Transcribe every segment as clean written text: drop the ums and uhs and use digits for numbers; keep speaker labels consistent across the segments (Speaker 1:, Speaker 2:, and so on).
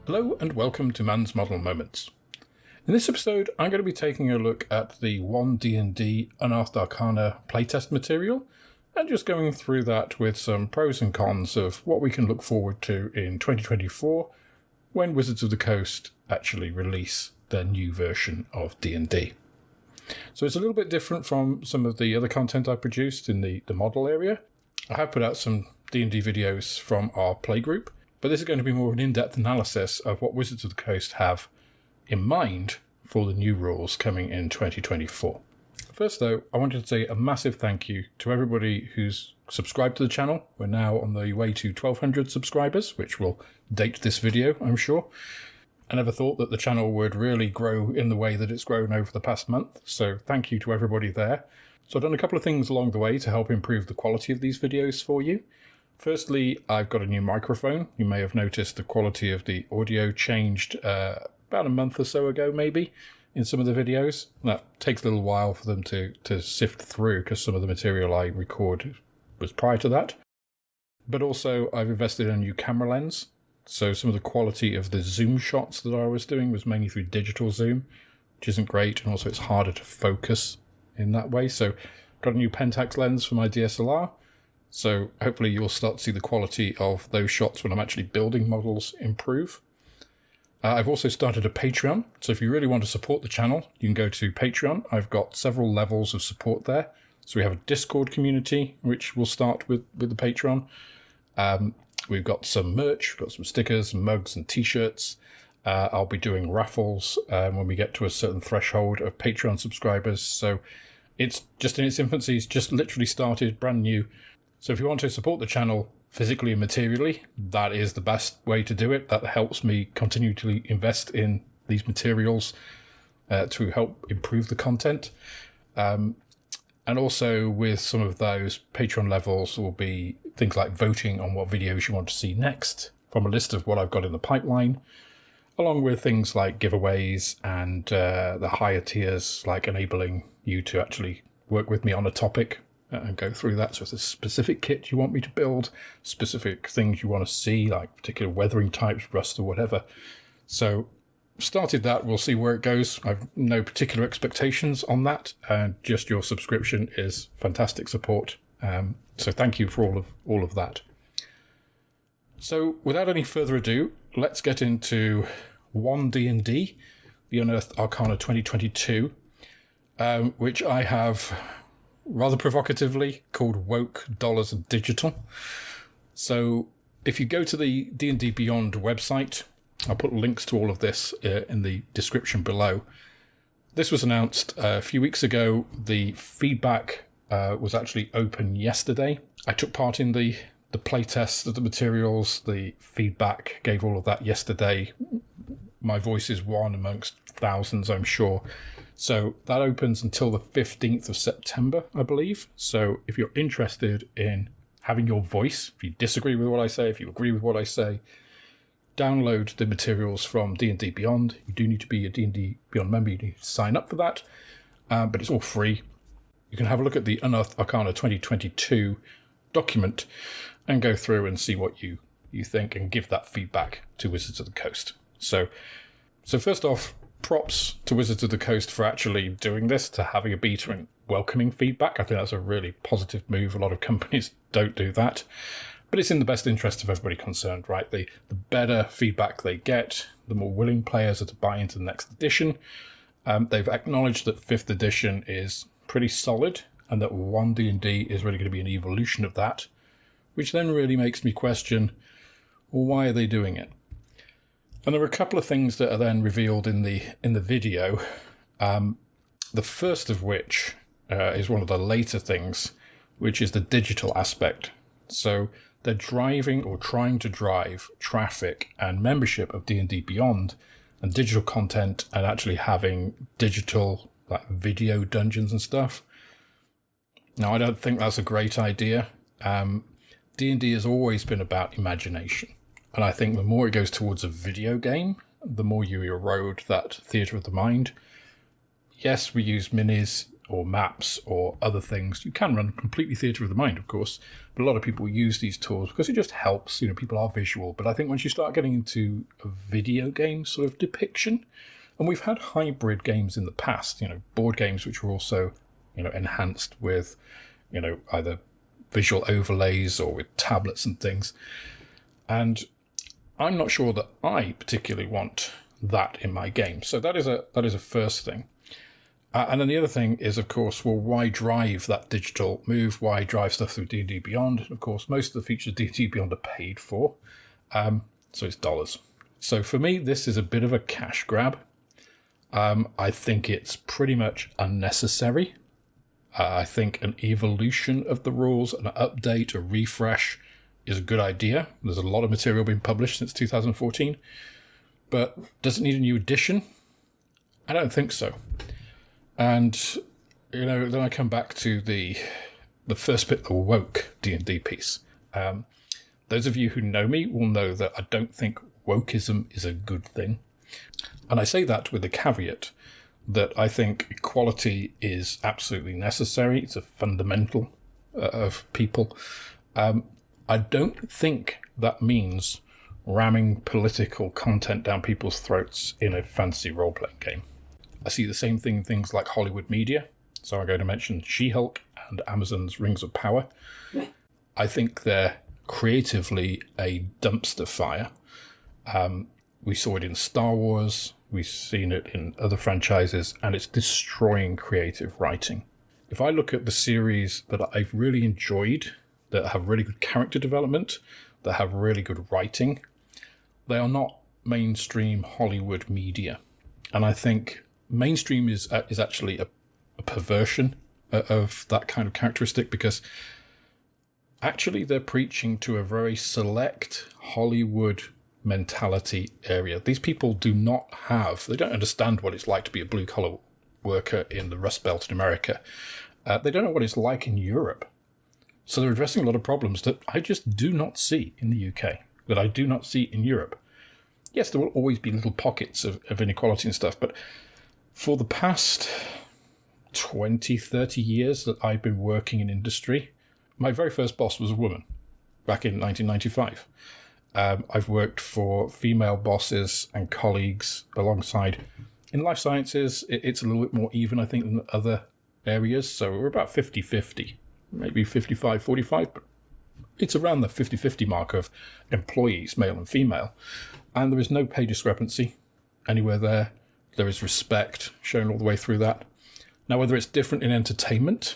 Speaker 1: Hello and welcome to Man's Model Moments. In this episode, I'm going to be taking a look at the One D&D Unearthed Arcana playtest material and just going through that with some pros and cons of what we can look forward to in 2024 when Wizards of the Coast actually release their new version of D&D. So it's a little bit different from some of the other content I produced in the model area. I have put out some D&D videos from our playgroup, but this is going to be more of an in-depth analysis of what Wizards of the Coast have in mind for the new rules coming in 2024. First though, I wanted to say a massive thank you to everybody who's subscribed to the channel. We're now on the way to 1,200 subscribers, which will date this video, I'm sure. I never thought that the channel would really grow in the way that it's grown over the past month, so thank you to everybody there. So I've done a couple of things along the way to help improve the quality of these videos for you. Firstly, I've got a new microphone. You may have noticed the quality of the audio changed about a month or so ago, maybe, in some of the videos. That takes a little while for them to sift through because some of the material I record was prior to that. But also, I've invested in a new camera lens. So some of the quality of the zoom shots that I was doing was mainly through digital zoom, which isn't great, and also it's harder to focus in that way. So got a new Pentax lens for my DSLR. So hopefully you'll start to see the quality of those shots when I'm actually building models improve. I've also started a Patreon. So if you really want to support the channel, you can go to Patreon. I've got several levels of support there. So we have a Discord community, which will start with the Patreon. We've got some merch, we've got some stickers, mugs and t-shirts. I'll be doing raffles when we get to a certain threshold of Patreon subscribers. So it's just in its infancy, it's just literally started, brand new. So if you want to support the channel physically and materially, that is the best way to do it. That helps me continue to invest in these materials to help improve the content. And also with some of those Patreon levels will be things like voting on what videos you want to see next from a list of what I've got in the pipeline, along with things like giveaways and the higher tiers, like enabling you to actually work with me on a topic and go through that. So if there's a specific kit you want me to build, specific things you want to see, like particular weathering types, rust or whatever. So started that, we'll see where it goes. I've no particular expectations on that, and just your subscription is fantastic support. So thank you for all of that. So without any further ado, let's get into One D&D, the Unearthed Arcana 2022, which I have rather provocatively called Woke Dollars and Digital. So if you go to the D&DBeyond website, I'll put links to all of this in the description below. This was announced a few weeks ago. The feedback was actually open yesterday. I took part in the playtest of the materials, the feedback, gave all of that yesterday. My voice is one amongst thousands, I'm sure. So that opens until the 15th of September, I believe. So if you're interested in having your voice, if you disagree with what I say, if you agree with what I say, download the materials from D&D Beyond. You do need to be a D&D Beyond member. You need to sign up for that, but it's all free. You can have a look at the Unearthed Arcana 2022 document and go through and see what you think and give that feedback to Wizards of the Coast. So first off, props to Wizards of the Coast for actually doing this, to having a beta and welcoming feedback. I think that's a really positive move. A lot of companies don't do that. But it's in the best interest of everybody concerned, right? The better feedback they get, the more willing players are to buy into the next edition. They've acknowledged that 5th edition is pretty solid and that One D&D is really going to be an evolution of that, which then really makes me question, well, why are they doing it? And there are a couple of things that are then revealed in the video. The first of which is one of the later things, which is the digital aspect. So they're driving or trying to drive traffic and membership of D&D Beyond and digital content, and actually having digital like video dungeons and stuff. Now, I don't think that's a great idea. D&D has always been about imagination. And I think the more it goes towards a video game, the more you erode that theatre of the mind. Yes, we use minis or maps or other things. You can run completely theatre of the mind, of course, but a lot of people use these tools because it just helps. People are visual. But I think once you start getting into a video game sort of depiction, and we've had hybrid games in the past, board games which were also, enhanced with, either visual overlays or with tablets and things. And I'm not sure that I particularly want that in my game. So that is a first thing. And then the other thing is, of course, well, why drive that digital move? Why drive stuff through D&D Beyond? Of course, most of the features D&D Beyond are paid for. So it's dollars. So for me, this is a bit of a cash grab. I think it's pretty much unnecessary. I think an evolution of the rules, an update, a refresh is a good idea. There's a lot of material being published since 2014. But does it need a new edition? I don't think so. And, then I come back to the first bit, the woke D&D piece. Those of you who know me will know that I don't think Wokism is a good thing. And I say that with the caveat that I think equality is absolutely necessary. It's a fundamental of people. I don't think that means ramming political content down people's throats in a fancy role-playing game. I see the same thing in things like Hollywood media. So I'm going to mention She-Hulk and Amazon's Rings of Power. I think they're creatively a dumpster fire. We saw it in Star Wars. We've seen it in other franchises, and it's destroying creative writing. If I look at the series that I've really enjoyed, that have really good character development, that have really good writing, they are not mainstream Hollywood media. And I think mainstream is actually a perversion of that kind of characteristic, because actually they're preaching to a very select Hollywood mentality area. These people they don't understand what it's like to be a blue-collar worker in the Rust Belt in America. They don't know what it's like in Europe. So they're addressing a lot of problems that I just do not see in the UK, that I do not see in Europe. Yes, there will always be little pockets of inequality and stuff, but for the past 20, 30 years that I've been working in industry, my very first boss was a woman back in 1995. I've worked for female bosses and colleagues alongside. In life sciences, it's a little bit more even, I think, than other areas. So we're about 50-50, maybe 55-45, but it's around the 50-50 mark of employees, male and female. And there is no pay discrepancy anywhere there. There is respect shown all the way through that. Now, whether it's different in entertainment,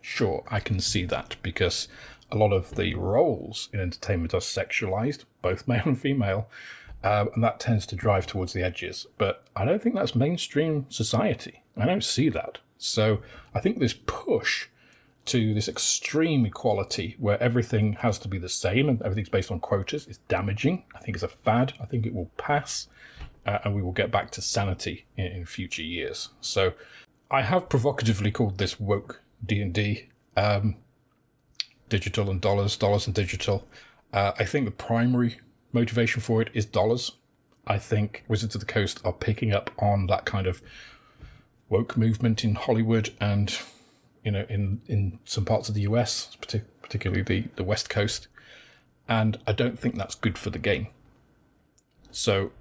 Speaker 1: sure, I can see that, because a lot of the roles in entertainment are sexualized, both male and female, and that tends to drive towards the edges. But I don't think that's mainstream society. I don't see that. So I think this push to this extreme equality where everything has to be the same and everything's based on quotas is damaging. I think it's a fad. I think it will pass, and we will get back to sanity in future years. So I have provocatively called this woke D&D. Digital and dollars and digital. I think the primary motivation for it is dollars. I think Wizards of the Coast are picking up on that kind of woke movement in Hollywood and, in some parts of the US, particularly the West Coast. And I don't think that's good for the game. So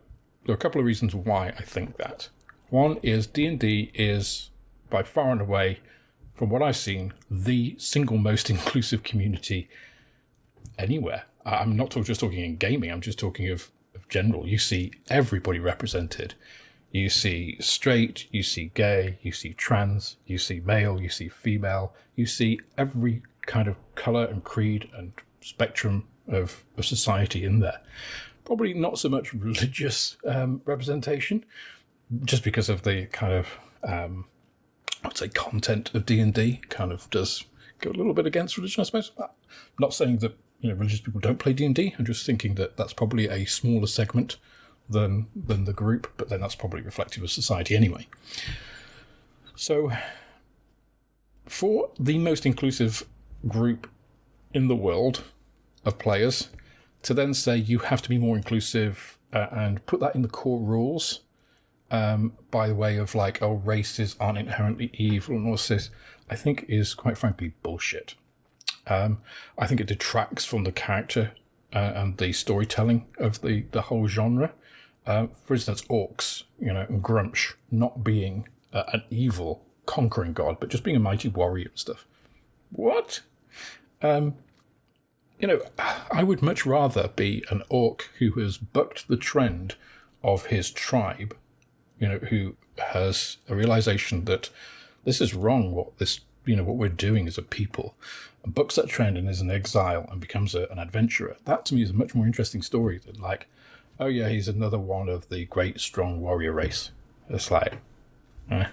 Speaker 1: there are a couple of reasons why I think that. One is D&D is by far and away, from what I've seen, the single most inclusive community anywhere. I'm not just talking in gaming, I'm just talking of general. You see everybody represented. You see straight, you see gay, you see trans, you see male, you see female, you see every kind of colour and creed and spectrum of society in there. Probably not so much religious representation, just because of the kind of I'd say content of D&D kind of does go a little bit against religion, I suppose. I'm not saying that religious people don't play D&D. I'm just thinking that that's probably a smaller segment than the group, but then that's probably reflective of society anyway. So for the most inclusive group in the world of players to then say you have to be more inclusive and put that in the core rules, by the way of like, oh, races aren't inherently evil and all this, I think is quite frankly bullshit. I think it detracts from the character and the storytelling of the whole genre. For instance, orcs, and Grumsh not being an evil conquering god, but just being a mighty warrior and stuff. What? I would much rather be an orc who has bucked the trend of his tribe, who has a realization that this is wrong, what we're doing as a people, and bucks that trend and is in exile and becomes an adventurer. That to me is a much more interesting story than like, oh yeah, he's another one of the great strong warrior race. It's like, and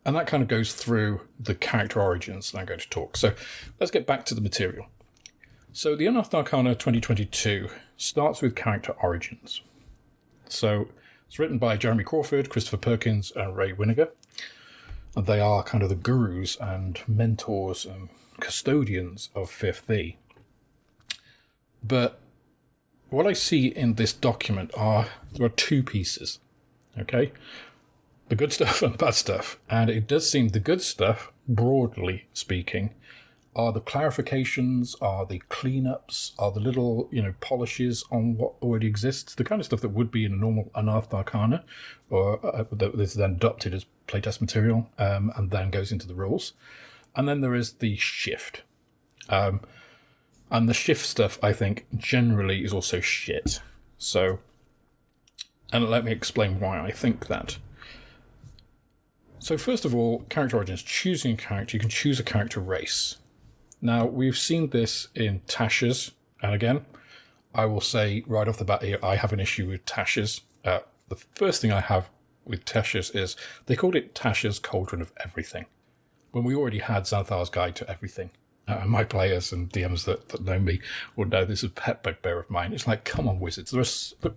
Speaker 1: that kind of goes through the character origins that I'm going to talk. So let's get back to the material. So the Unearthed Arcana 2022 starts with character origins. So it's written by Jeremy Crawford, Christopher Perkins, and Ray Winnegar. And they are kind of the gurus and mentors and custodians of 5th E. But what I see in this document there are two pieces, okay? The good stuff and the bad stuff. And it does seem the good stuff, broadly speaking, are the clarifications, are the cleanups, are the little, polishes on what already exists, the kind of stuff that would be in a normal Unearthed Arcana, or that is then adopted as playtest material, and then goes into the rules. And then there is the shift. And the shift stuff, I think, generally is also shit. So, and let me explain why I think that. So first of all, character origins. Choosing a character, you can choose a character race. Now, we've seen this in Tasha's, and again, I will say right off the bat here, I have an issue with Tasha's. The first thing I have with Tasha's is they called it Tasha's Cauldron of Everything, when we already had Xanthar's Guide to Everything. My players and DMs that know me would know this is a pet bugbear of mine. It's like, come on, wizards.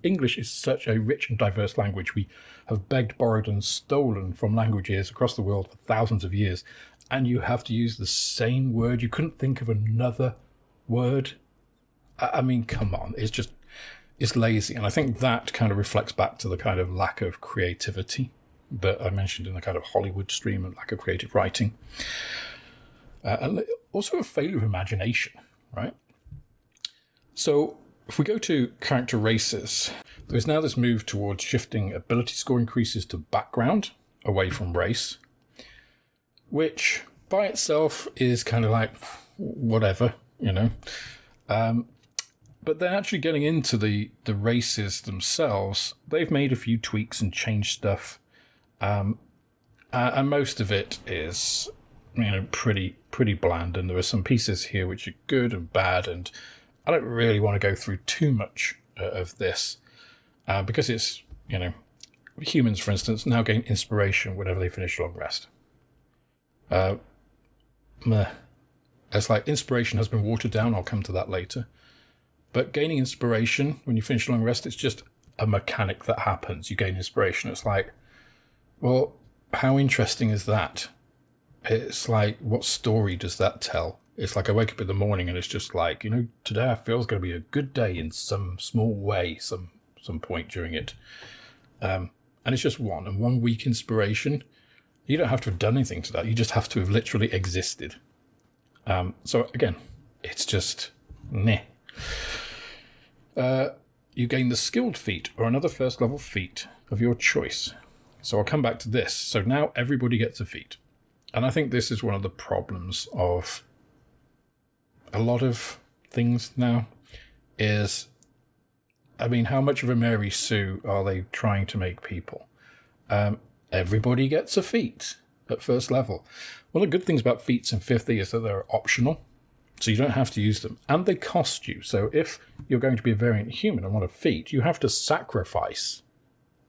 Speaker 1: English is such a rich and diverse language. We have begged, borrowed, and stolen from languages across the world for thousands of years. And you have to use the same word. You couldn't think of another word. I mean, come on. It's lazy. And I think that kind of reflects back to the kind of lack of creativity that I mentioned in the kind of Hollywood stream and lack of creative writing. And also a failure of imagination, right? So if we go to character races, there's now this move towards shifting ability score increases to background away from race, which by itself is kind of like whatever, but then actually getting into the races themselves, they've made a few tweaks and changed stuff, and most of it is pretty bland, and there are some pieces here which are good and bad, and I don't really want to go through too much of this because it's, humans, for instance, now gain inspiration whenever they finish a long rest. It's like inspiration has been watered down. I'll come to that later. But gaining inspiration when you finish a long rest, it's just a mechanic that happens. You gain inspiration. It's like, well, how interesting is that? It's like, what story does that tell? It's like I wake up in the morning and it's just like, today I feel it's going to be a good day in some small way, some point during it. And it's just one week inspiration. You don't have to have done anything to that. You just have to have literally existed. So again, it's just meh. You gain the skilled feat or another first level feat of your choice. So I'll come back to this. So now everybody gets a feat. And I think this is one of the problems of a lot of things now is, how much of a Mary Sue are they trying to make people? Everybody gets a feat at first level. One of the good things about feats in 5th E is that they're optional, so you don't have to use them, and they cost you. So if you're going to be a variant human and want a feat, you have to sacrifice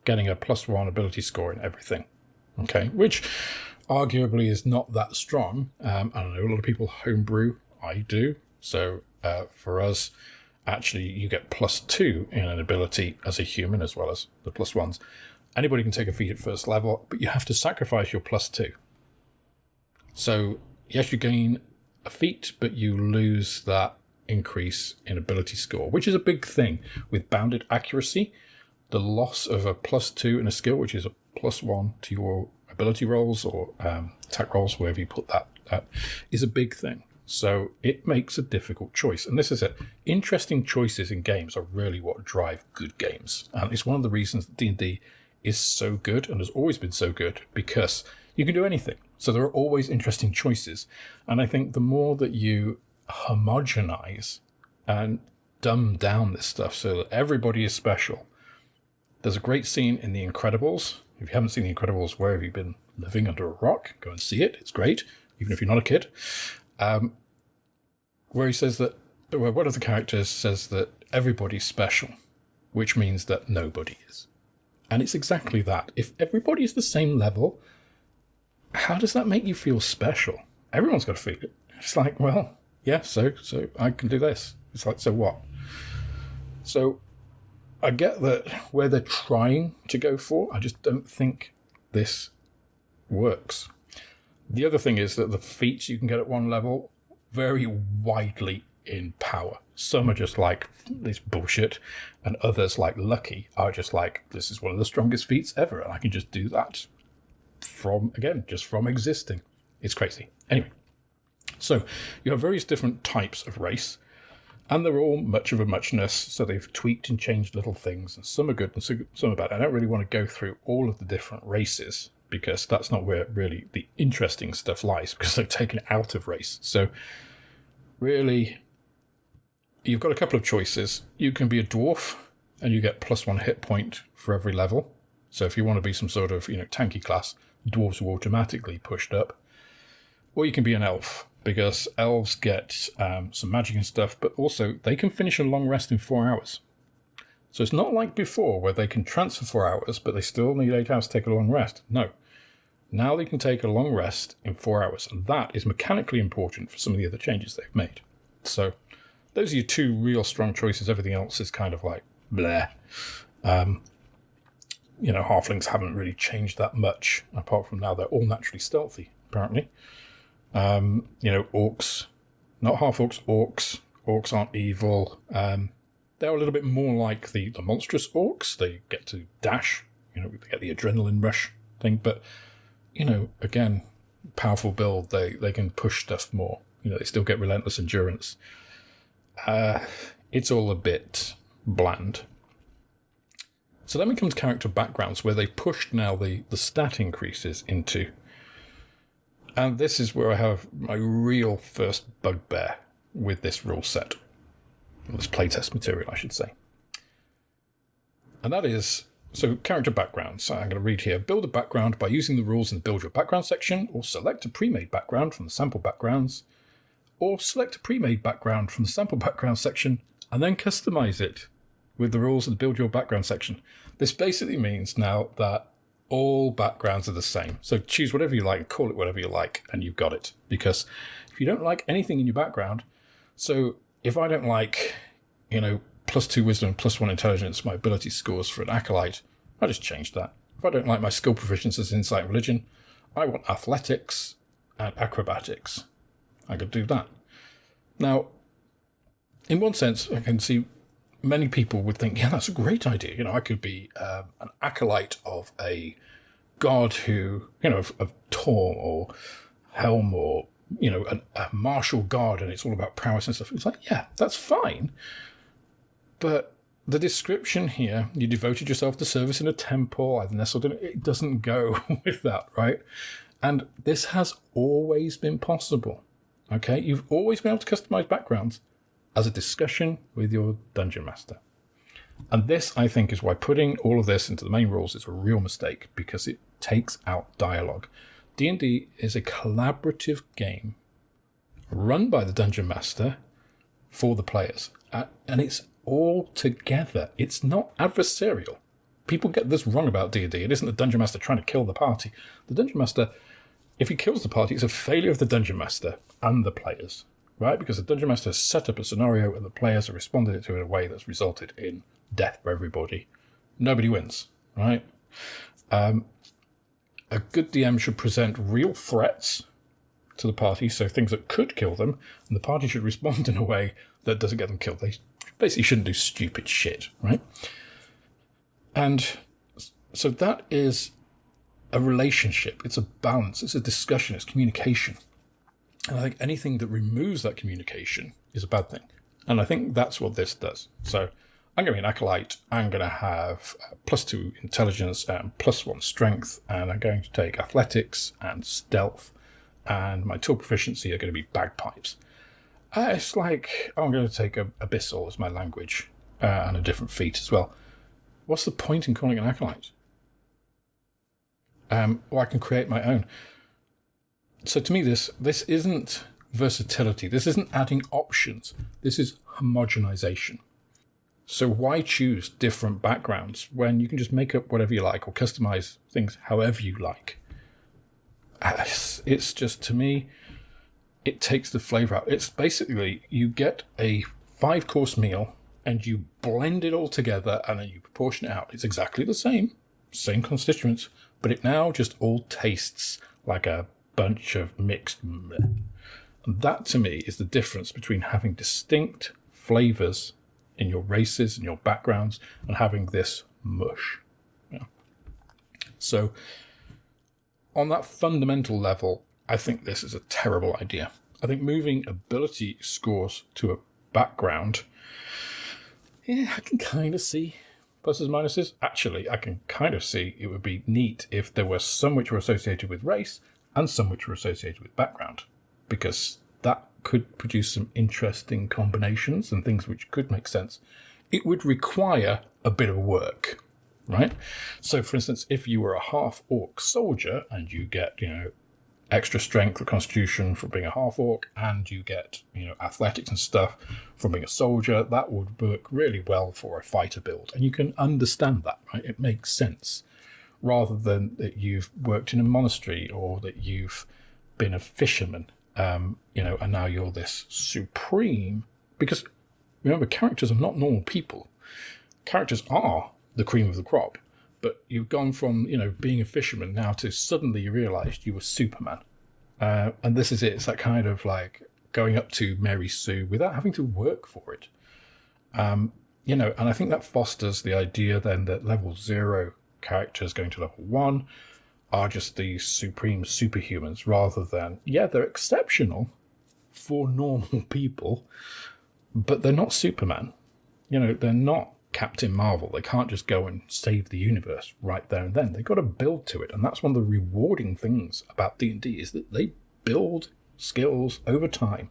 Speaker 1: getting a +1 ability score in everything, okay? Which arguably is not that strong. I don't know, a lot of people homebrew. I do. So for us, actually, you get +2 in an ability as a human as well as the +1s. Anybody can take a feat at first level, but you have to sacrifice your +2. So yes, you gain a feat, but you lose that increase in ability score, which is a big thing. With bounded accuracy, the loss of a +2 in a skill, which is a +1 to your ability rolls or attack rolls, wherever you put that, is a big thing. So it makes a difficult choice. And this is it. Interesting choices in games are really what drive good games. And it's one of the reasons that D&D is so good and has always been so good, because you can do anything. So there are always interesting choices. And I think the more that you homogenize and dumb down this stuff so that everybody is special. There's a great scene in The Incredibles. If you haven't seen The Incredibles, where have you been living under a rock? Go and see it. It's great, even if you're not a kid. Where he says that, where one of the characters says that everybody's special, which means that nobody is. And it's exactly that. If everybody is the same level, how does that make you feel special? Everyone's got to feel it. It's like, well, yeah, so I can do this. It's like, so what? So I get that where they're trying to go for, I just don't think this works. The other thing is that the feats you can get at one level vary widely in power. Some are just like, this bullshit, and others, like Lucky, are just like, this is one of the strongest feats ever, and I can just do that from existing. It's crazy. Anyway, so you have various different types of race, and they're all much of a muchness, so they've tweaked and changed little things, and some are good and some are bad. I don't really want to go through all of the different races, because that's not where really the interesting stuff lies, because they've taken it out of race. So really, you've got a couple of choices. You can be a dwarf, and you get +1 hit point for every level. So if you want to be some sort of, tanky class, dwarves will automatically pushed up. Or you can be an elf, because elves get some magic and stuff, but also they can finish a long rest in 4 hours. So it's not like before, where they can transfer 4 hours, but they still need 8 hours to take a long rest. No. Now they can take a long rest in 4 hours, and that is mechanically important for some of the other changes they've made. So those are your two real strong choices. Everything else is kind of like, bleh. Halflings haven't really changed that much, apart from now they're all naturally stealthy, apparently. Orcs, not half-orcs, orcs. Orcs aren't evil. They're a little bit more like the monstrous orcs. They get to dash, they get the adrenaline rush thing. But, again, powerful build, they can push stuff more. They still get relentless endurance. It's all a bit bland. So then becomes character backgrounds, where they pushed now the stat increases into. And this is where I have my real first bugbear with this rule set. Or this playtest material, I should say. And that is, so character backgrounds. So I'm going to read here. Build a background by using the rules in the Build Your Background section, or select a pre-made background from the sample backgrounds, or select a pre-made background from the sample background section, and then customize it with the rules in the Build Your Background section. This basically means now that all backgrounds are the same. So choose whatever you like, call it whatever you like, and you've got it. Because if you don't like anything in your background, so if I don't like, +2 wisdom and +1 intelligence, my ability scores for an acolyte, I just change that. If I don't like my skill proficiencies in insight and religion, I want athletics and acrobatics. I could do that. Now, in one sense, I can see many people would think, yeah, that's a great idea. I could be an acolyte of a god who, of Tor or Helm or, a martial god, and it's all about prowess and stuff. It's like, yeah, that's fine. But the description here, you devoted yourself to service in a temple, I've nestled in it doesn't go with that, right? And this has always been possible. Okay, you've always been able to customize backgrounds as a discussion with your dungeon master. And this, I think, is why putting all of this into the main rules is a real mistake, because it takes out dialogue. D&D is a collaborative game run by the dungeon master for the players. And it's all together. It's not adversarial. People get this wrong about D&D. It isn't the dungeon master trying to kill the party. The dungeon master, if he kills the party, it's a failure of the dungeon master and the players. Right? Because the dungeon master has set up a scenario and the players have responded to it in a way that's resulted in death for everybody. Nobody wins, right? A good DM should present real threats to the party, so things that could kill them, and the party should respond in a way that doesn't get them killed. They basically shouldn't do stupid shit, right? And so that is a relationship. It's a balance. It's a discussion. It's communication. And I think anything that removes that communication is a bad thing. And I think that's what this does. So I'm going to be an acolyte. I'm going to have +2 intelligence and +1 strength. And I'm going to take athletics and stealth. And my tool proficiency are going to be bagpipes. It's like, I'm going to take Abyssal as my language and a different feat as well. What's the point in calling it an acolyte? Or I can create my own. So to me, this isn't versatility. This isn't adding options. This is homogenization. So why choose different backgrounds when you can just make up whatever you like or customize things however you like? It's just, to me, it takes the flavor out. It's basically, you get a 5-course meal and you blend it all together and then you proportion it out. It's exactly the same constituents, but it now just all tastes like a bunch of mixed meh. And that, to me, is the difference between having distinct flavors in your races and your backgrounds and having this mush. Yeah. So on that fundamental level, I think this is a terrible idea. I think moving ability scores to a background, I can kind of see pluses, minuses. Actually, I can kind of see it would be neat if there were some which were associated with race and some which were associated with background, because that could produce some interesting combinations and things which could make sense. It would require a bit of work, right? So, for instance, if you were a half-orc soldier and you get, extra strength or constitution from being a half-orc, and you get, athletics and stuff from being a soldier, that would work really well for a fighter build. And you can understand that, right? It makes sense. Rather than that you've worked in a monastery or that you've been a fisherman, and now you're this supreme. Because remember, characters are not normal people. Characters are the cream of the crop. But you've gone from, being a fisherman now to suddenly you realised you were Superman. And this is it. It's that kind of like going up to Mary Sue without having to work for it. And I think that fosters the idea then that level 0 characters going to level 1 are just these supreme superhumans, rather than, they're exceptional for normal people, but they're not Superman. They're not Captain Marvel. They can't just go and save the universe right there and then. They've got to build to it. And that's one of the rewarding things about D&D, is that they build skills over time.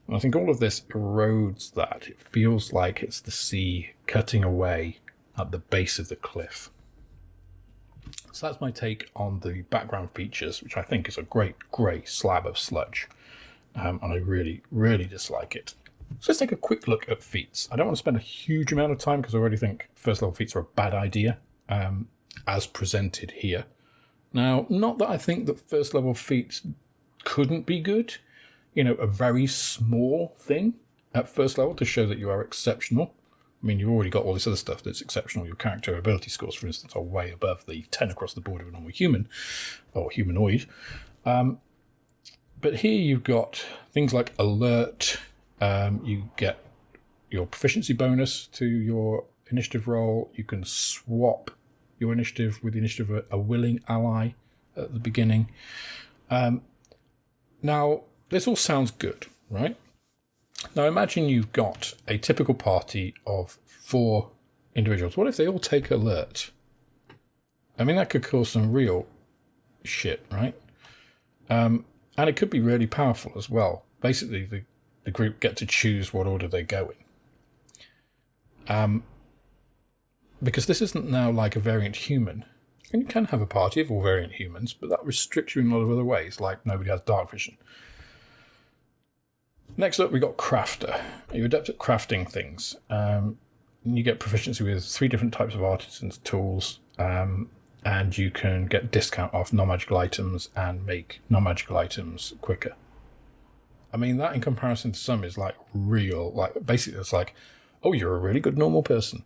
Speaker 1: And I think all of this erodes that. It feels like it's the sea cutting away at the base of the cliff. So that's my take on the background features, which I think is a great grey slab of sludge. And I really, really dislike it. So let's take a quick look at feats. I don't want to spend a huge amount of time because I already think first level feats are a bad idea, as presented here. Now, not that I think that first level feats couldn't be good. A very small thing at first level to show that you are exceptional. I mean, you've already got all this other stuff that's exceptional. Your character ability scores, for instance, are way above the 10 across the board of a normal human or humanoid. But here you've got things like alert. You get your proficiency bonus to your initiative roll. You can swap your initiative with the initiative of a willing ally at the beginning. Now, this all sounds good, right? Now, imagine you've got a typical party of 4 individuals. What if they all take alert? I mean, that could cause some real shit, right? And it could be really powerful as well. Basically, the group get to choose what order they go in. Because this isn't now like a variant human. And you can have a party of all variant humans, but that restricts you in a lot of other ways, like nobody has dark vision. Next up, we got crafter. You're adept at crafting things. You get proficiency with 3 different types of artisans' tools, and you can get discount off non-magical items and make non-magical items quicker. I mean, that in comparison to some is like real, like basically it's like, oh, you're a really good normal person.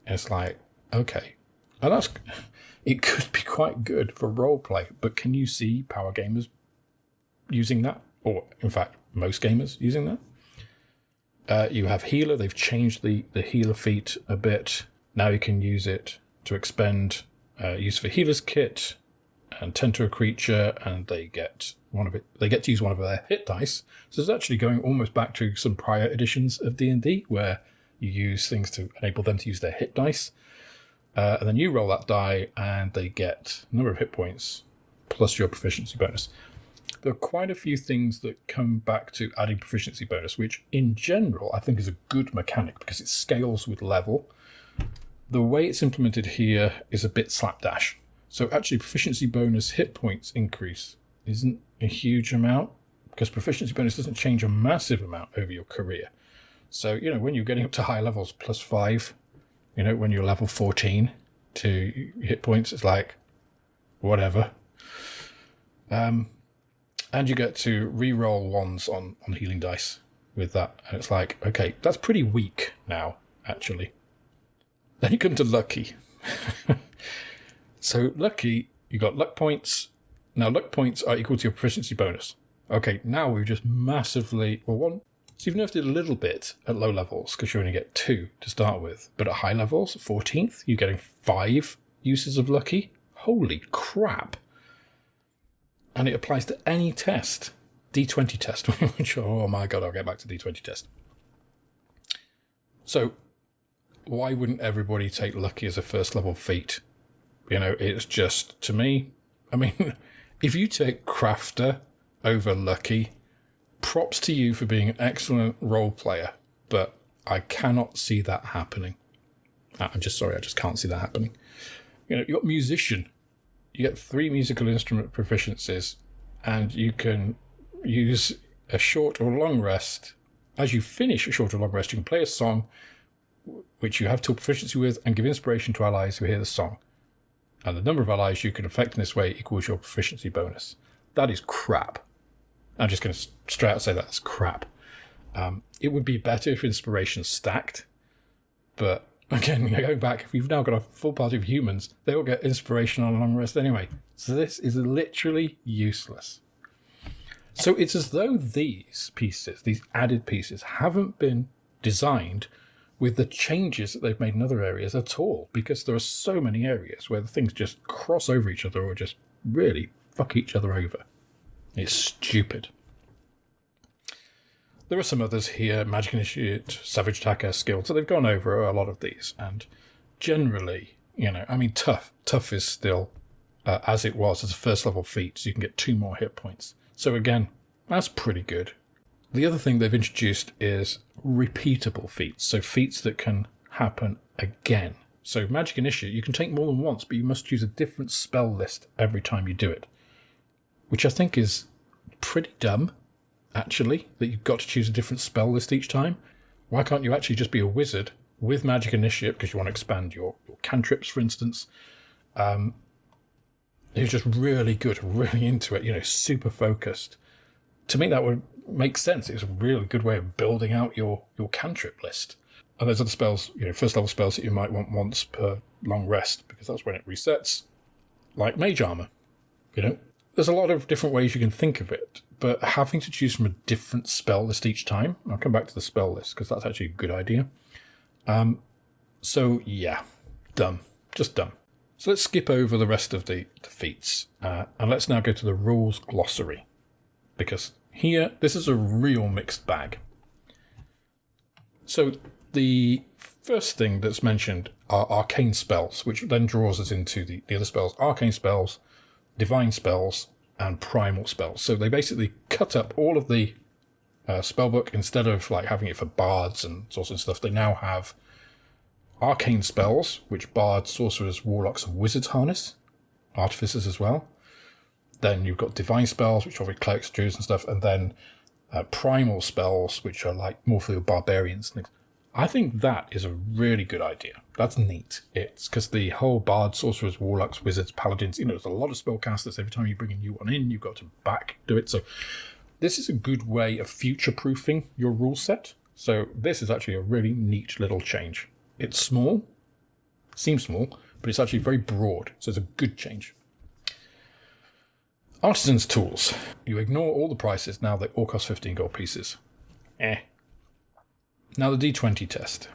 Speaker 1: And it's like, okay. And it could be quite good for roleplay, but can you see power gamers using that? Or, in fact, most gamers using that? You have healer. They've changed the healer feat a bit. Now you can use it to expend use for healer's kit and tend to a creature, and they get to use one of their hit dice. So it's actually going almost back to some prior editions of D&D where you use things to enable them to use their hit dice. And then you roll that die and they get a number of hit points plus your proficiency bonus. There are quite a few things that come back to adding proficiency bonus, which in general I think is a good mechanic because it scales with level. The way it's implemented here is a bit slapdash. So actually proficiency bonus hit points increase isn't a huge amount because proficiency bonus doesn't change a massive amount over your career. So, when you're getting up to high levels, +5, when you're level 14 to hit points, it's like, whatever. And you get to re-roll ones on healing dice with that. And it's like, okay, that's pretty weak now, actually. Then you come to lucky. So lucky, you got luck points. Now luck points are equal to your proficiency bonus. Okay, now we've just massively, so you've nerfed it a little bit at low levels because you only get 2 to start with. But at high levels, 14th, you're getting 5 uses of lucky. Holy crap. And it applies to any test. D20 test, which, oh my god, I'll get back to D20 test. So why wouldn't everybody take lucky as a first level feat? It's just, to me, if you take crafter over lucky, props to you for being an excellent role player, but I cannot see that happening. I'm just sorry, I just can't see that happening. You got musician. You get 3 musical instrument proficiencies, and you can use a short or long rest. As you finish a short or long rest, you can play a song which you have tool proficiency with and give inspiration to allies who hear the song. And the number of allies you can affect in this way equals your proficiency bonus. That is crap. I'm just going to straight out say that's crap. It would be better if inspiration stacked. But again, going back, if you've now got a full party of humans, they all get inspiration on a long rest anyway. So this is literally useless. So it's as though these pieces, these added pieces, haven't been designed with the changes that they've made in other areas at all, because there are so many areas where the things just cross over each other or just really fuck each other over. It's stupid. There are some others here, Magic Initiate, Savage Attacker, Skill, so they've gone over a lot of these, and generally, tough is still as it was as a first level feat, so you can get 2 more hit points. So again, that's pretty good. The other thing they've introduced is repeatable feats, so feats that can happen again. So Magic Initiate, you can take more than once, but you must use a different spell list every time you do it, which I think is pretty dumb, actually, that you've got to choose a different spell list each time. Why can't you actually just be a wizard with Magic Initiate, because you want to expand your cantrips, for instance, who's just really good, really into it, super focused. To me, that would make sense. It's a really good way of building out your cantrip list. And there's other spells, first level spells that you might want once per long rest, because that's when it resets, like Mage Armor. There's a lot of different ways you can think of it, but having to choose from a different spell list each time, I'll come back to the spell list, because that's actually a good idea. So yeah, dumb. Just dumb. So let's skip over the rest of the feats, and let's now go to the rules glossary, because here, this is a real mixed bag. So the first thing that's mentioned are arcane spells, which then draws us into the other spells. Arcane spells, divine spells, and primal spells. So they basically cut up all of the spellbook. Instead of having it for bards and sorts of stuff, they now have arcane spells, which bards, sorcerers, warlocks, and wizards harness. Artificers as well. Then you've got divine spells, which are for clerics, druids and stuff, and then primal spells, which are more for your barbarians and things. I think that is a really good idea. That's neat. It's because the whole bard, sorcerers, warlocks, wizards, paladins, there's a lot of spellcasters. Every time you bring a new one in, you've got to do it. So this is a good way of future-proofing your rule set. So this is actually a really neat little change. It's small, seems small, but it's actually very broad. So it's a good change. Artisan's tools. You ignore all the prices. Now they all cost 15 gold pieces. Now the D20 test.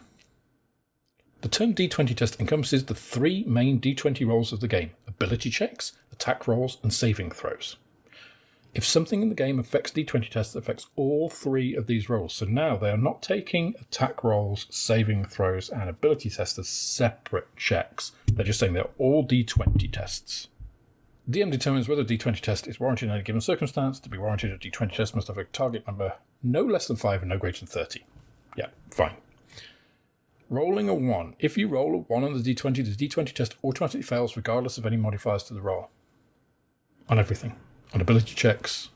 Speaker 1: The term D20 test encompasses the 3 main D20 rolls of the game: ability checks, attack rolls, and saving throws. If something in the game affects D20 tests, it affects all 3 of these rolls. So now they are not taking attack rolls, saving throws, and ability tests as separate checks. They're just saying they're all D20 tests. DM determines whether a D20 test is warranted in any given circumstance. To be warranted, a D20 test must have a target number no less than 5 and no greater than 30. Yeah, fine. Rolling a 1. If you roll a 1 on the D20, the D20 test automatically fails regardless of any modifiers to the roll. On everything. On ability checks.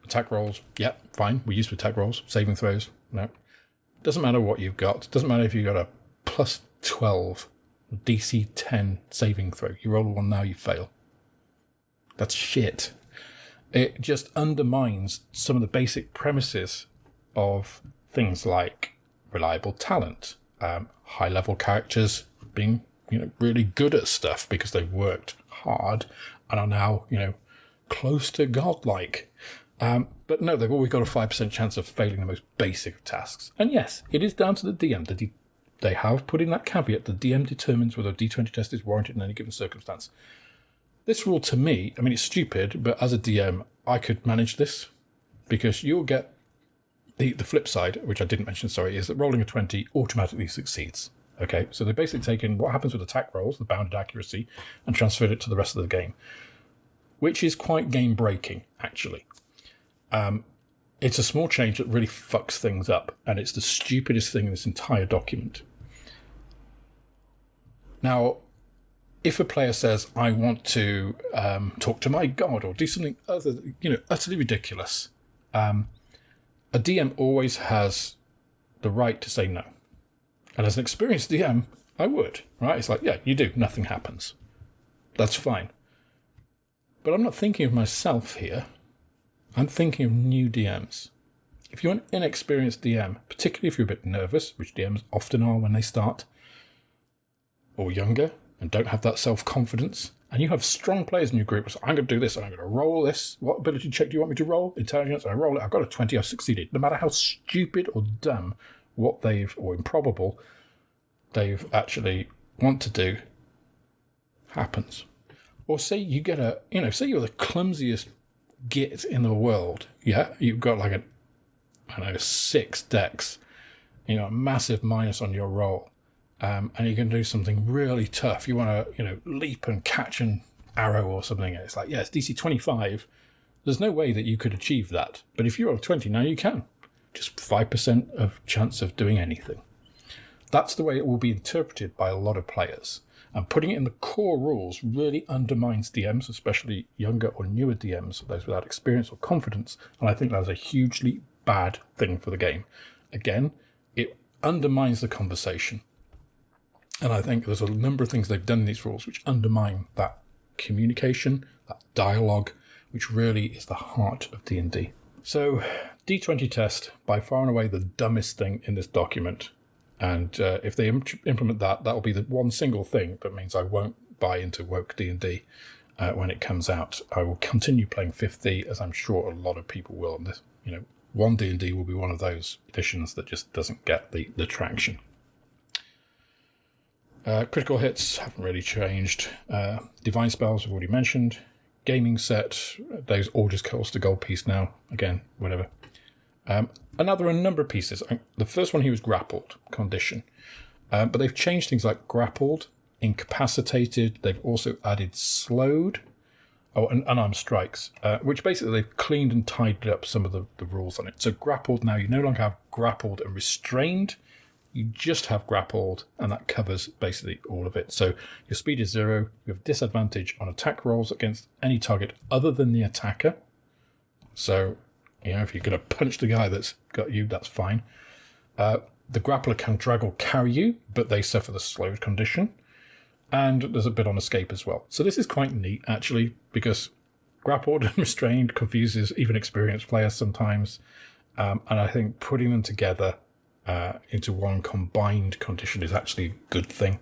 Speaker 1: Attack rolls. Yeah, fine. We're used to attack rolls. Saving throws. No. Doesn't matter what you've got. Doesn't matter if you've got a plus 12 DC 10 saving throw. You roll a 1 now, you fail. That's shit. It just undermines some of the basic premises of things like reliable talent, high-level characters being, really good at stuff because they've worked hard and are now, close to godlike. But no, they've always got a 5% chance of failing the most basic of tasks. And yes, it is down to the DM. They have put in that caveat: the DM determines whether a D20 test is warranted in any given circumstance. This rule, to me, it's stupid, but as a DM, I could manage this, because you'll get the flip side, which I didn't mention, is that rolling a 20 automatically succeeds. Okay, so they've basically taken what happens with attack rolls, the bounded accuracy, and transferred it to the rest of the game, which is quite game-breaking, actually. It's a small change that really fucks things up, and it's the stupidest thing in this entire document. Now, if a player says, I want to talk to my god or do something other, utterly ridiculous, a DM always has the right to say no. And as an experienced DM, I would, right? It's like, yeah, you do, nothing happens. That's fine. But I'm not thinking of myself here. I'm thinking of new DMs. If you're an inexperienced DM, particularly if you're a bit nervous, which DMs often are when they start, or younger, and don't have that self-confidence, and you have strong players in your group, so I'm going to do this, and I'm going to roll this. What ability check do you want me to roll? Intelligence, I roll it. I've got a 20, I've succeeded. No matter how stupid or dumb or improbable they've actually want to do happens. Or say you get say you're the clumsiest git in the world. Yeah, you've got like 6 decks, a massive minus on your roll. And you can do something really tough. You want to, leap and catch an arrow or something. It's like, yeah, it's DC 25. There's no way that you could achieve that. But if you roll 20, now you can. Just 5% of chance of doing anything. That's the way it will be interpreted by a lot of players. And putting it in the core rules really undermines DMs, especially younger or newer DMs, those without experience or confidence. And I think that's a hugely bad thing for the game. Again, it undermines the conversation. And I think there's a number of things they've done in these rules which undermine that communication, that dialogue, which really is the heart of D&D. So, D20 test, by far and away the dumbest thing in this document. And if they implement that, that'll be the one single thing that means I won't buy into woke D&D when it comes out. I will continue playing 5th, as I'm sure a lot of people will. And this, One D&D will be one of those editions that just doesn't get the traction. Critical hits haven't really changed. Divine spells we've already mentioned. Gaming set, those all just cost a gold piece now. Again, whatever. And now there are a number of pieces. The first one here was grappled condition. But they've changed things like grappled, incapacitated. They've also added slowed. Oh, and unarmed strikes, which basically they've cleaned and tidied up some of the rules on it. So grappled now, you no longer have grappled and restrained. You just have grappled, and that covers basically all of it. So your speed is 0. You have disadvantage on attack rolls against any target other than the attacker. So, if you're going to punch the guy that's got you, that's fine. The grappler can drag or carry you, but they suffer the slowed condition. And there's a bit on escape as well. So this is quite neat, actually, because grappled and restrained confuses even experienced players sometimes. And I think putting them together into one combined condition is actually a good thing.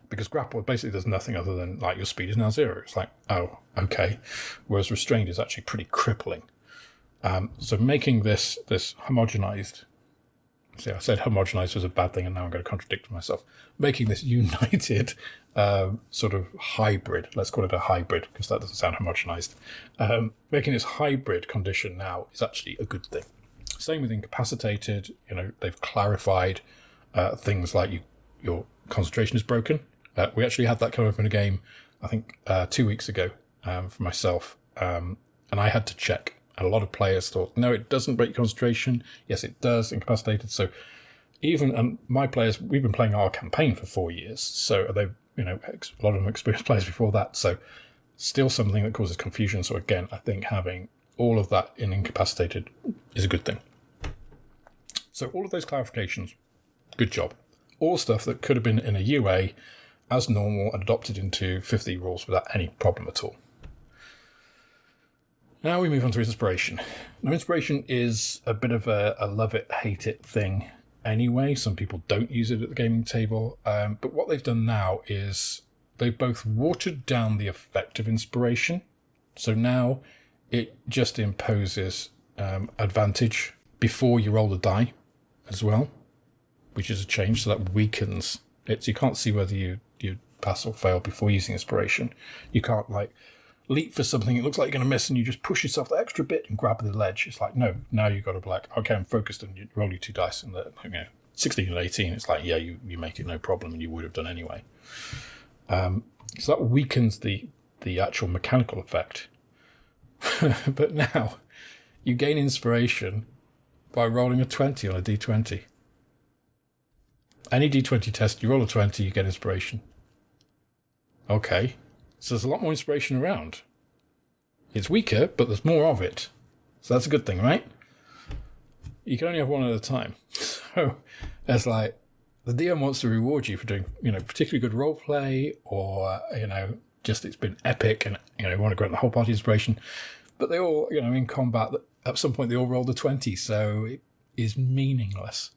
Speaker 1: Because grappled basically does nothing other than, like, your speed is now 0. It's like, oh, okay. Whereas restrained is actually pretty crippling. So making this homogenized See, I said homogenized was a bad thing, and now I'm going to contradict myself. Making this united sort of hybrid, let's call it a hybrid, because that doesn't sound homogenized. Making this hybrid condition now is actually a good thing. Same with incapacitated. They've clarified things like your concentration is broken. We actually had that come up in a game, I think 2 weeks ago for myself, and I had to check. And a lot of players thought, no, it doesn't break concentration. Yes, it does, incapacitated. So even my players, we've been playing our campaign for 4 years. So they've, a lot of them experienced players before that. So still something that causes confusion. So again, I think having all of that in incapacitated is a good thing. So all of those clarifications, good job. All stuff that could have been in a UA as normal and adopted into 50 rules without any problem at all. Now we move on to inspiration. Now, inspiration is a bit of a love it, hate it thing anyway. Some people don't use it at the gaming table. But what they've done now is they've both watered down the effect of inspiration. So now it just imposes advantage before you roll the die as well, which is a change. So that weakens it. So you can't see whether you pass or fail before using inspiration. You can't leap for something, it looks like you're going to miss, and you just push yourself that extra bit and grab the ledge. It's like, no, now you've got to be like, okay, I'm focused, and you roll your 2 dice, and 16 and 18, it's like, yeah, you make it no problem, and you would have done anyway. So that weakens the actual mechanical effect. But now, you gain inspiration by rolling a 20 on a d20. Any d20 test, you roll a 20, you get inspiration. Okay. So there's a lot more inspiration around. It's weaker, but there's more of it. So that's a good thing, right? You can only have one at a time. So it's like the DM wants to reward you for doing, particularly good role play, or, just it's been epic, and, you want to grant the whole party inspiration. But they all, in combat, at some point they all rolled a 20, so it is meaningless.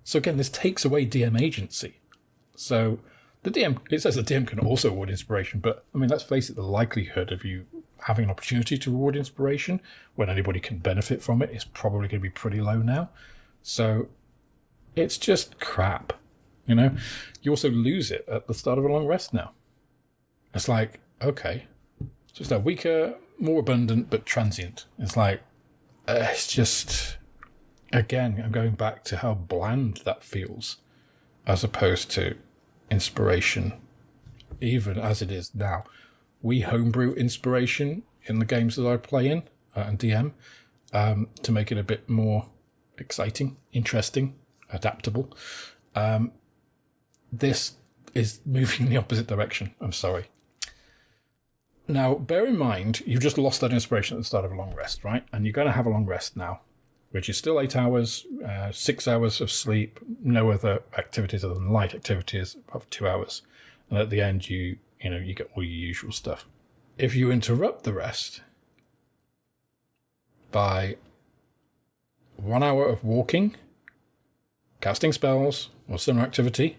Speaker 1: So again, this takes away DM agency. So the DM, it says the DM can also award inspiration, but let's face it, the likelihood of you having an opportunity to reward inspiration when anybody can benefit from it is probably going to be pretty low now. So it's just crap, You also lose it at the start of a long rest now. It's like, okay, so it's now weaker, more abundant, but transient. It's like, it's just, again, I'm going back to how bland that feels as opposed to inspiration, even as it is now. We homebrew inspiration in the games that I play in and DM to make it a bit more exciting, interesting, adaptable. This is moving in the opposite direction. I'm sorry. Now, bear in mind, you've just lost that inspiration at the start of a long rest, right? And you're going to have a long rest now, which is still 8 hours, 6 hours of sleep, no other activities other than light activities of 2 hours. And at the end, you get all your usual stuff. If you interrupt the rest by 1 hour of walking, casting spells, or similar activity,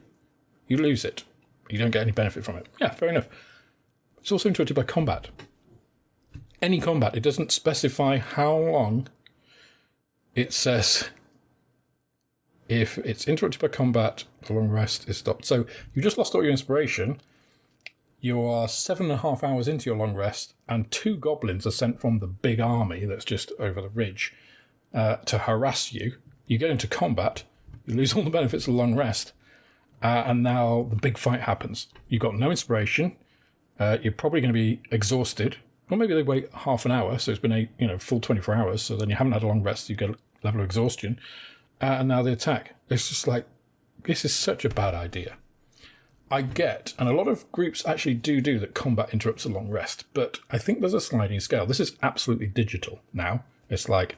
Speaker 1: you lose it. You don't get any benefit from it. Yeah, fair enough. It's also interrupted by combat. Any combat. It doesn't specify how long. It says if it's interrupted by combat, the long rest is stopped. So you just lost all your inspiration. You are 7.5 hours into your long rest, and 2 goblins are sent from the big army that's just over the ridge to harass you. You get into combat, you lose all the benefits of the long rest, and now the big fight happens. You've got no inspiration. You're probably going to be exhausted. Or maybe they wait half an hour, so it's been a full 24 hours, so then you haven't had a long rest, you get a level of exhaustion, and now they attack. It's just like, this is such a bad idea. I get, and a lot of groups actually do that combat interrupts a long rest, but I think there's a sliding scale. This is absolutely digital now. It's like,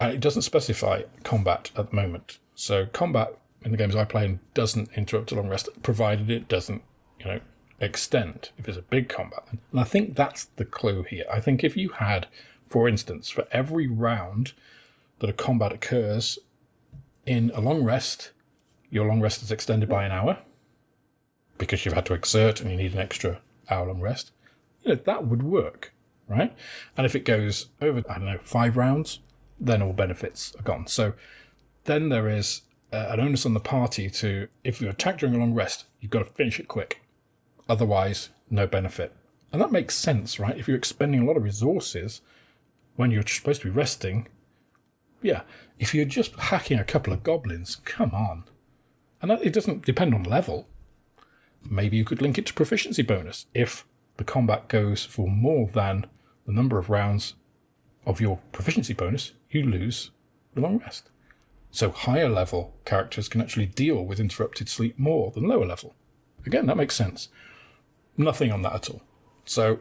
Speaker 1: and it doesn't specify combat at the moment. So combat in the games I play in doesn't interrupt a long rest, provided it doesn't, extend if it's a big combat. And I think that's the clue here. I think if you had, for instance, for every round that a combat occurs in a long rest, your long rest is extended by an hour because you've had to exert and you need an extra hour long rest, that would work, right? And if it goes over, 5 rounds, then all benefits are gone. So Then there is an onus on the party to, if you attack during a long rest, you've got to finish it quick. Otherwise, no benefit. And that makes sense, right? If you're expending a lot of resources when you're supposed to be resting, yeah, if you're just hacking a couple of goblins, come on. And it doesn't depend on level. Maybe you could link it to proficiency bonus. If the combat goes for more than the number of rounds of your proficiency bonus, you lose the long rest. So higher level characters can actually deal with interrupted sleep more than lower level. Again, that makes sense. Nothing on that at all. So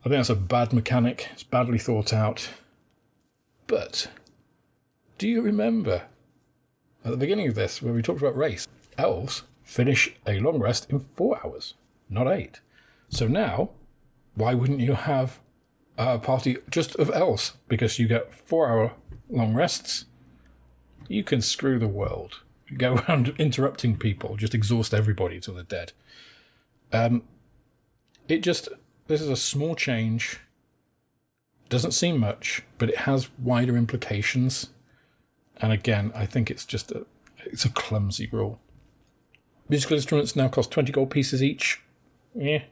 Speaker 1: I think that's a bad mechanic. It's badly thought out. But do you remember at the beginning of this, where we talked about race, elves finish a long rest in 4 hours, not 8. So now, why wouldn't you have a party just of elves? Because you get 4-hour long rests. You can screw the world. You go around interrupting people, just exhaust everybody till they're dead. This is a small change. Doesn't seem much, but it has wider implications. And again, I think it's a clumsy rule. Musical instruments now cost 20 gold pieces each. Yeah,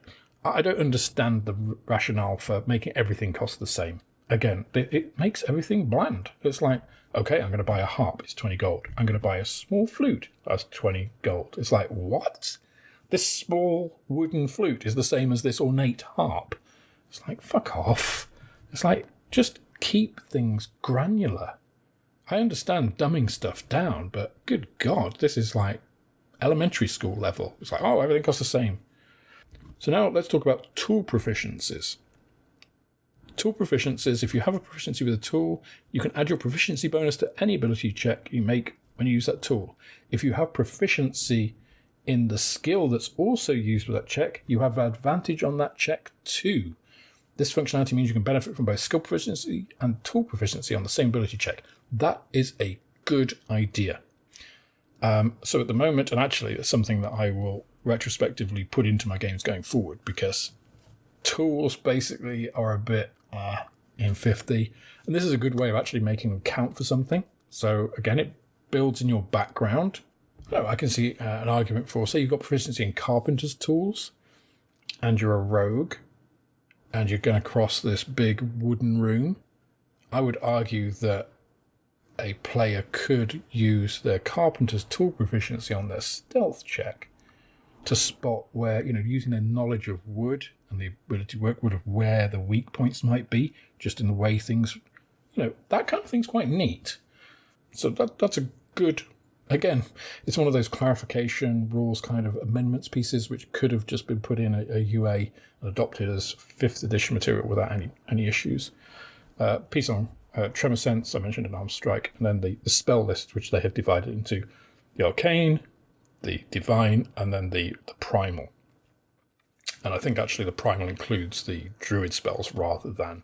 Speaker 1: I don't understand the rationale for making everything cost the same. Again, it makes everything bland. It's like, okay, I'm going to buy a harp, it's 20 gold. I'm going to buy a small flute, that's 20 gold. It's like, what? This small wooden flute is the same as this ornate harp. It's like, fuck off. It's like, just keep things granular. I understand dumbing stuff down, but good God, this is like elementary school level. It's like, oh, everything costs the same. So now let's talk about tool proficiencies. Tool proficiencies, if you have a proficiency with a tool, you can add your proficiency bonus to any ability check you make when you use that tool. If you have proficiency in the skill that's also used with that check, you have advantage on that check too. This functionality means you can benefit from both skill proficiency and tool proficiency on the same ability check. That is a good idea. So at the moment, and actually it's something that I will retrospectively put into my games going forward, because tools basically are a bit in 50, and this is a good way of actually making them count for something. So again, it builds in your background. So I can see an argument for, say you've got proficiency in carpenter's tools, and you're a rogue, and you're going to cross this big wooden room. I would argue that a player could use their carpenter's tool proficiency on their stealth check to spot where, using their knowledge of wood and the ability to work wood, of where the weak points might be, just in the way things, that kind of thing's quite neat. So that's a good, again, it's one of those clarification rules kind of amendments pieces which could have just been put in a UA and adopted as 5th edition material without any issues. Piece on Tremor Sense, I mentioned an Arm Strike, and then the spell list, which they have divided into the Arcane, the Divine, and then the Primal. And I think actually the Primal includes the Druid spells rather than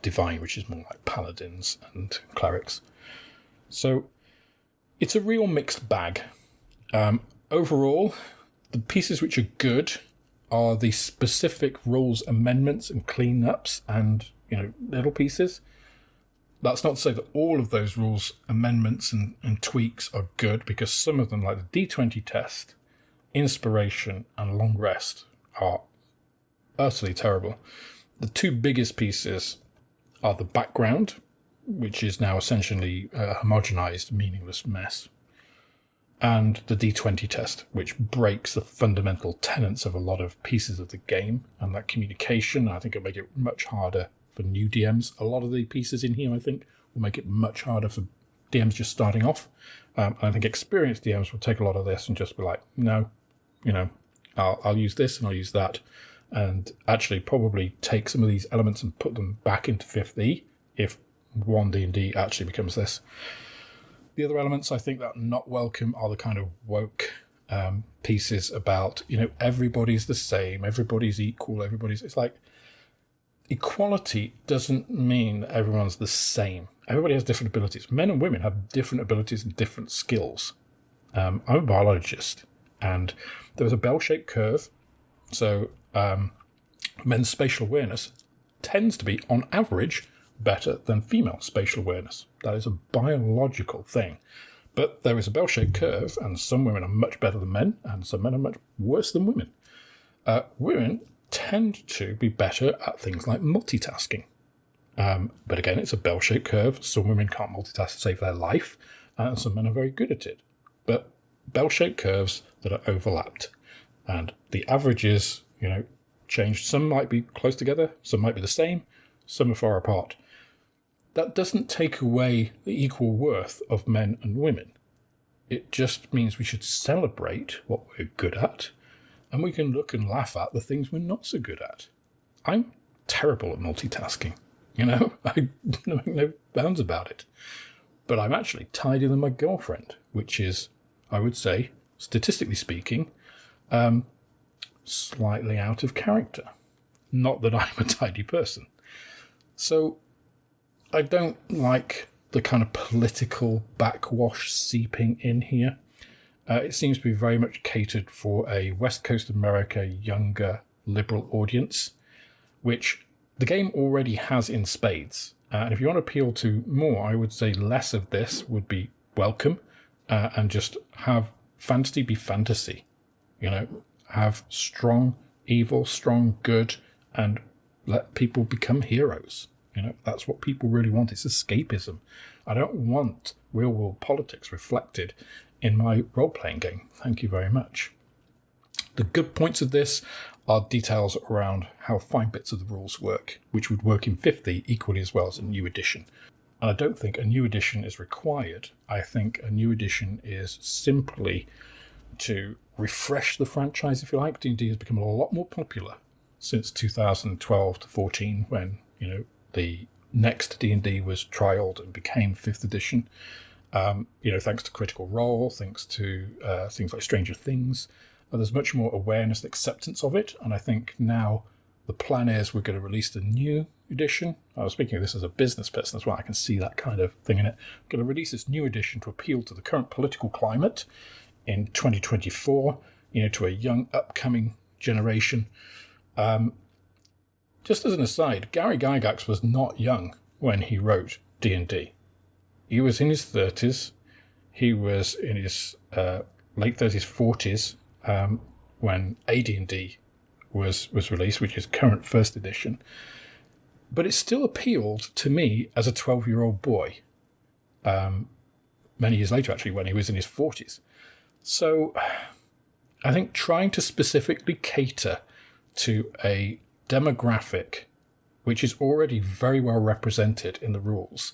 Speaker 1: Divine, which is more like Paladins and Clerics. So it's a real mixed bag. Overall, the pieces which are good are the specific rules amendments and cleanups and, little pieces. That's not to say that all of those rules amendments and tweaks are good, because some of them, like the D20 test, Inspiration, and Long Rest, are utterly terrible. The two biggest pieces are the background, which is now essentially a homogenized, meaningless mess, and the D20 test, which breaks the fundamental tenets of a lot of pieces of the game, and that communication, I think, it'll make it much harder for new DMs. A lot of the pieces in here, I think, will make it much harder for DMs just starting off. I think experienced DMs will take a lot of this and just be like, no, I'll use this and I'll use that, and actually probably take some of these elements and put them back into 5th E if One D&D actually becomes this. The other elements I think that are not welcome are the kind of woke pieces about, everybody's the same, everybody's equal, it's like, equality doesn't mean that everyone's the same. Everybody has different abilities. Men and women have different abilities and different skills. I'm a biologist, and there was a bell-shaped curve. So men's spatial awareness tends to be, on average, better than female spatial awareness. That is a biological thing. But there is a bell-shaped curve, and some women are much better than men, and some men are much worse than women. Women tend to be better at things like multitasking. But again, it's a bell-shaped curve. Some women can't multitask to save their life, and some men are very good at it. But bell-shaped curves that are overlapped. And the averages, changed. Some might be close together, some might be the same, some are far apart. That doesn't take away the equal worth of men and women. It just means we should celebrate what we're good at, and we can look and laugh at the things we're not so good at. I'm terrible at multitasking, I make no bounds about it. But I'm actually tidier than my girlfriend, which is, I would say, statistically speaking, slightly out of character. Not that I'm a tidy person. So I don't like the kind of political backwash seeping in here. It seems to be very much catered for a West Coast America younger liberal audience, which the game already has in spades. And if you want to appeal to more, I would say less of this would be welcome, and just have fantasy be fantasy. Have strong evil, strong good, and let people become heroes. That's what people really want. It's escapism. I don't want real-world politics reflected in my role-playing game. Thank you very much. The good points of this are details around how fine bits of the rules work, which would work in 50 equally as well as a new edition. And I don't think a new edition is required. I think a new edition is simply to refresh the franchise, if you like. D&D has become a lot more popular since 2012 to 14, when, the next D&D was trialed and became 5th edition. Thanks to Critical Role, thanks to things like Stranger Things. There's much more awareness and acceptance of it, and I think now the plan is we're going to release the new edition. I was speaking of this as a business person as well. I can see that kind of thing in it. We're going to release this new edition to appeal to the current political climate in 2024, to a young upcoming generation. Just as an aside, Gary Gygax was not young when he wrote D&D. He was in his 30s. He was in his late 30s, 40s when AD&D was released, which is current 1st edition. But it still appealed to me as a 12-year-old boy. Many years later, actually, when he was in his 40s. So I think trying to specifically cater to a demographic which is already very well represented in the rules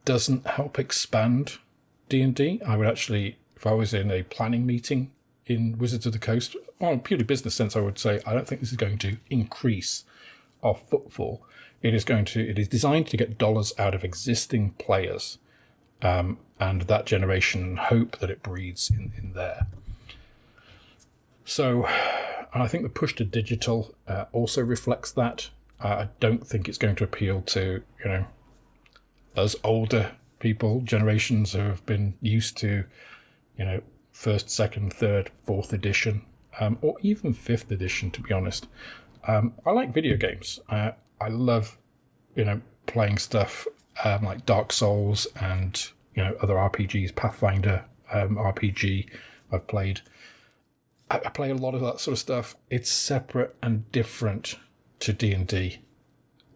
Speaker 1: doesn't help expand D&D. I would actually, if I was in a planning meeting in Wizards of the Coast, on a purely business sense, I would say I don't think this is going to increase our footfall. It is designed to get dollars out of existing players, and that generation hope that it breeds in there. So I think the push to digital also reflects that. I don't think it's going to appeal to, us older people, generations who have been used to, 1st, 2nd, 3rd, 4th edition, or even 5th edition, to be honest. I like video games. I love, playing stuff like Dark Souls and, other RPGs, Pathfinder RPG I've played. I play a lot of that sort of stuff. It's separate and different to D&D.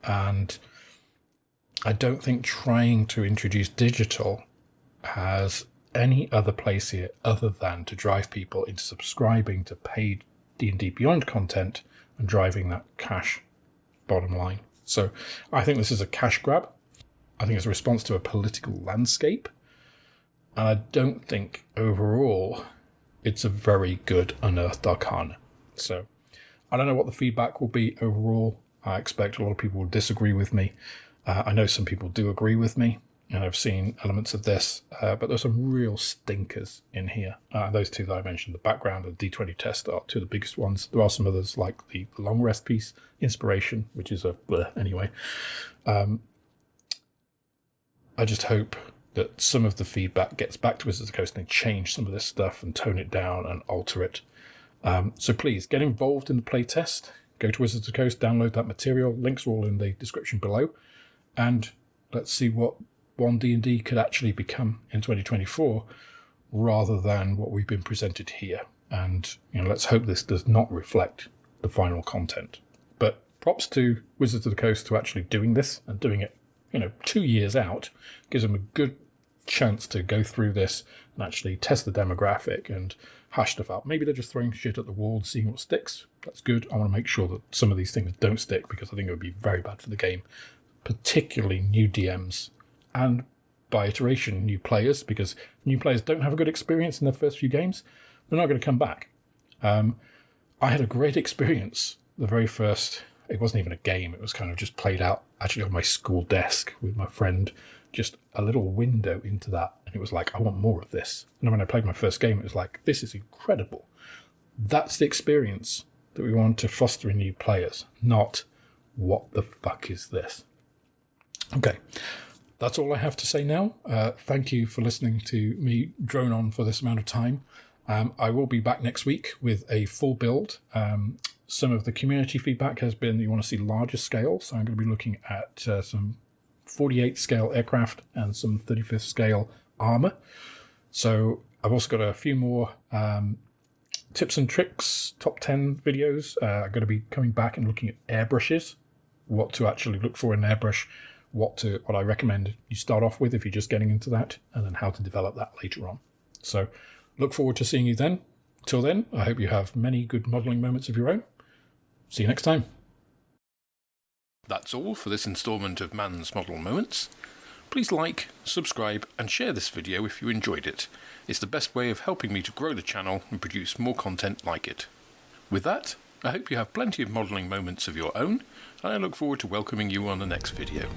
Speaker 1: And I don't think trying to introduce digital has any other place here other than to drive people into subscribing to paid D&D Beyond content and driving that cash bottom line. So I think this is a cash grab. I think it's a response to a political landscape. And I don't think overall it's a very good Unearthed Arcana. So I don't know what the feedback will be overall. I expect a lot of people will disagree with me. I know some people do agree with me, and I've seen elements of this, but there's some real stinkers in here. Those two that I mentioned, the background and D20 test, are two of the biggest ones. There are some others like the long rest piece, Inspiration, which is a bleh anyway. I just hope that some of the feedback gets back to Wizards of the Coast and they change some of this stuff and tone it down and alter it. So please get involved in the playtest. go to Wizards of the Coast, download that material. Links are all in the description below. And let's see what One D&D could actually become in 2024 rather than what we've been presented here. And let's hope this does not reflect the final content. But props to Wizards of the Coast to actually doing this and doing it 2 years out. Gives them a good chance to go through this and actually test the demographic and hash stuff out. Maybe they're just throwing shit at the wall and seeing what sticks. That's good. I want to make sure that some of these things don't stick, because I think it would be very bad for the game, particularly new DMs and, by iteration, new players, because new players don't have a good experience in their first few games. They're not going to come back. I had a great experience the very first. It wasn't even a game. It was kind of just played out actually on my school desk with my friend, just a little window into that. And it was like, I want more of this. And when I played my first game, it was like, this is incredible. That's the experience that we want to foster in new players, not what the fuck is this? Okay, that's all I have to say now. Thank you for listening to me drone on for this amount of time. I will be back next week with a full build. Some of the community feedback has been that you want to see larger scale, so I'm going to be looking at some 48th scale aircraft and some 35th scale armor. So I've also got a few more tips and tricks, top 10 videos. I'm going to be coming back and looking at airbrushes, what to actually look for in an airbrush, what I recommend you start off with if you're just getting into that, and then how to develop that later on. So look forward to seeing you then. Till then, I hope you have many good modelling moments of your own. See you next time. That's all for this instalment of Man's Model Moments. Please like, subscribe and share this video if you enjoyed it. It's the best way of helping me to grow the channel and produce more content like it. With that, I hope you have plenty of modelling moments of your own, and I look forward to welcoming you on the next video.